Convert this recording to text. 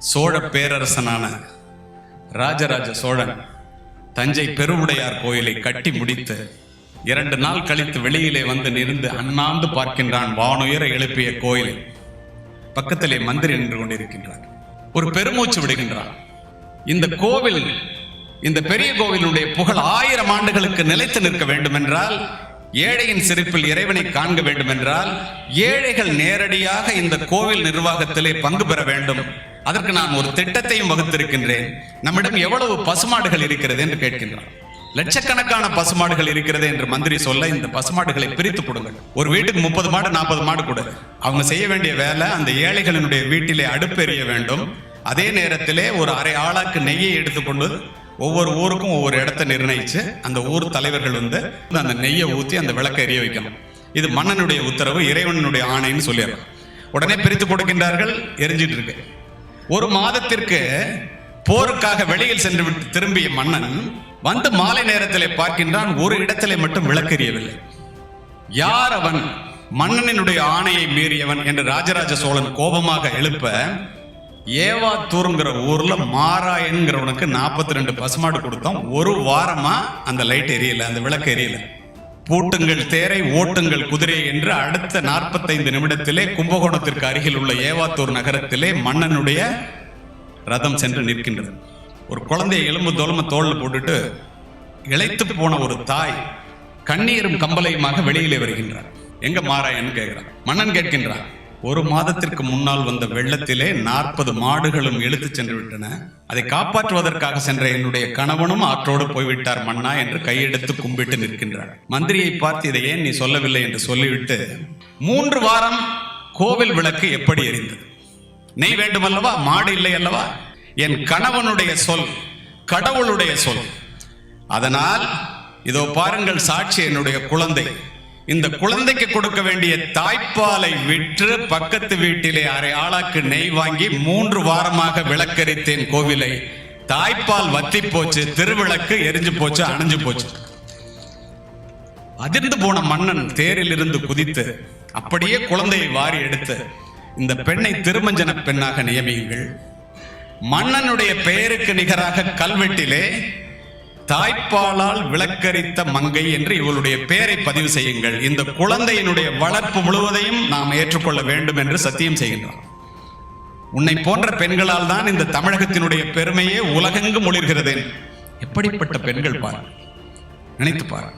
சோழ பேரரசனான ராஜராஜ சோழன் தஞ்சை பெருவுடையார் கோயிலை கட்டி முடித்து 2 நாள் கழித்து வெளியிலே வந்து நின்று அண்ணாந்து பார்க்கின்றான் வானுயர எழுப்பிய கோயிலை. பக்கத்திலே மந்திரி நின்று கொண்டிருக்கின்றார். ஒரு பெருமூச்சு விடுகின்றான். இந்த கோவில், இந்த பெரிய கோவிலுடைய புகழ் 1000 ஆண்டுகளுக்கு நிலைத்து நிற்க வேண்டும் என்றால், ஏழையின் சிரிப்பில் இறைவனை காண்க வேண்டும் என்றால், ஏழைகள் நேரடியாக இந்த கோவில் நிர்வாகத்திலே பங்கு பெற வேண்டும். அதற்கு நான் ஒரு திட்டத்தையும் வகுத்திருக்கின்றேன். நம்மிடம் எவ்வளவு பசுமாடுகள் இருக்கிறது என்று கேட்கின்றான். லட்சக்கணக்கான பசுமாடுகள் இருக்கிறது என்று மந்திரி சொல்ல, இந்த பசுமாடுகளை பிரித்து கொடுங்கள். ஒரு வீட்டுக்கு 30 மாடு 40 மாடு கொடு. அவங்க செய்ய வேண்டிய வேலை, அந்த ஏழைகளினுடைய வீட்டிலே அடுப்பெரிய வேண்டும். அதே நேரத்திலே ஒரு அரை ஆளாக்கு நெய்யை எடுத்துக்கொண்டு ஒவ்வொரு ஊருக்கும் ஒவ்வொரு இடத்தை நிர்ணயிச்சு அந்த ஊர் தலைவர்கள் வந்து அந்த நெய்யை ஊற்றி அந்த விளக்கை எரிய வைக்கணும். இது மன்னனுடைய உத்தரவு, இறைவனுடைய ஆணைன்னு சொல்லிடுறோம். உடனே பிரித்து கொடுக்கின்றார்கள். எரிஞ்சிட்டு இருக்கு. 1 மாதத்திற்கு போருக்காக வெளியில் சென்று விட்டு திரும்பிய மன்னன் வந்து மாலை நேரத்திலே பார்க்கின்றான், ஒரு இடத்திலே மட்டும் விளக்கெரியவில்லை. யார் அவன்? மன்னனினுடைய ஆணையை மீறியவன் என்று ராஜராஜ சோழன் கோபமாக எழுப்ப, ஏவாத்தூர்ங்கிற ஊர்ல மாறா என்கிறவனுக்கு 42 பசுமாடு கொடுத்தோம். 1 வாரமா அந்த லைட் எரியல, அந்த விளக்கு எரியல. பூட்டுங்கள் தேரை, ஓட்டுங்கள் குதிரை என்று அடுத்த 45 நிமிடத்திலே கும்பகோணத்திற்கு அருகில் உள்ள ஏவாத்தூர் நகரத்திலே மன்னனுடைய ரதம் சென்று நிற்கின்றது. ஒரு குழந்தையை எலும்பு தோலம தோல்ல போட்டுட்டு இளைத்து போன ஒரு தாய் கண்ணீரும் கம்பளையுமாக வெளியிலே வருகின்றார். எங்க மாறாயன்னு கேட்கிறார். மன்னன் கேட்கின்றார், 1 மாதத்திற்கு முன்னால் வந்த வெள்ளத்திலே 40 மாடுகளும் இழுத்து சென்று விட்டன. அதை காப்பாற்றுவதற்காக சென்ற என்னுடைய கணவனும் ஆற்றோடு போய்விட்டார் மன்னா என்று கையெடுத்து கும்பிட்டு நிற்கின்றார். மந்திரியை பார்த்து, இதை ஏன் நீ சொல்லவில்லை என்று சொல்லிவிட்டு, 3 வாரம் கோவில் விளக்கு எப்படி எரிந்தது? நெய் வேண்டுமல்லவா, மாடு இல்லை அல்லவா? என் கணவனுடைய சொல் கடவுளுடைய சொல். அதனால் இதோ பாருங்கள் சாட்சி, என்னுடைய குழந்தை. இந்த குழந்தைக்கு கொடுக்க வேண்டிய தாய்ப்பாலை விற்று பக்கத்து வீட்டிலே அரை ஆளாக்கு நெய் வாங்கி 3 வாரமாக விளக்கரித்தேன் கோவிலை. தாய்ப்பால் வத்தி போச்சு, திருவிளக்கு எரிஞ்சு போச்சு, அணைஞ்சு போச்சு. அதிர்ந்து போன மன்னன் தேரில் இருந்து குதித்து அப்படியே குழந்தையை வாரி எடுத்து, இந்த பெண்ணை திருமஞ்சன பெண்ணாக நியமியுங்கள். மன்னனுடைய பெயருக்கு நிகராக கல்வெட்டிலே தாய்ப்பாலால் விளக்கரித்த மங்கை என்று இவளுடைய பெயரை பதிவு செய்யுங்கள். இந்த குழந்தையினுடைய வளர்ப்பு முழுவதையும் நாம் ஏற்றுக்கொள்ள வேண்டும் என்று சத்தியம் செய்கின்றார். உன்னை போன்ற பெண்களால் தான் இந்த தமிழகத்தினுடைய பெருமையே உலகெங்கும் ஒளிர்கிறது. எப்படிப்பட்ட பெண்கள் பாரு, நினைத்து பாரு.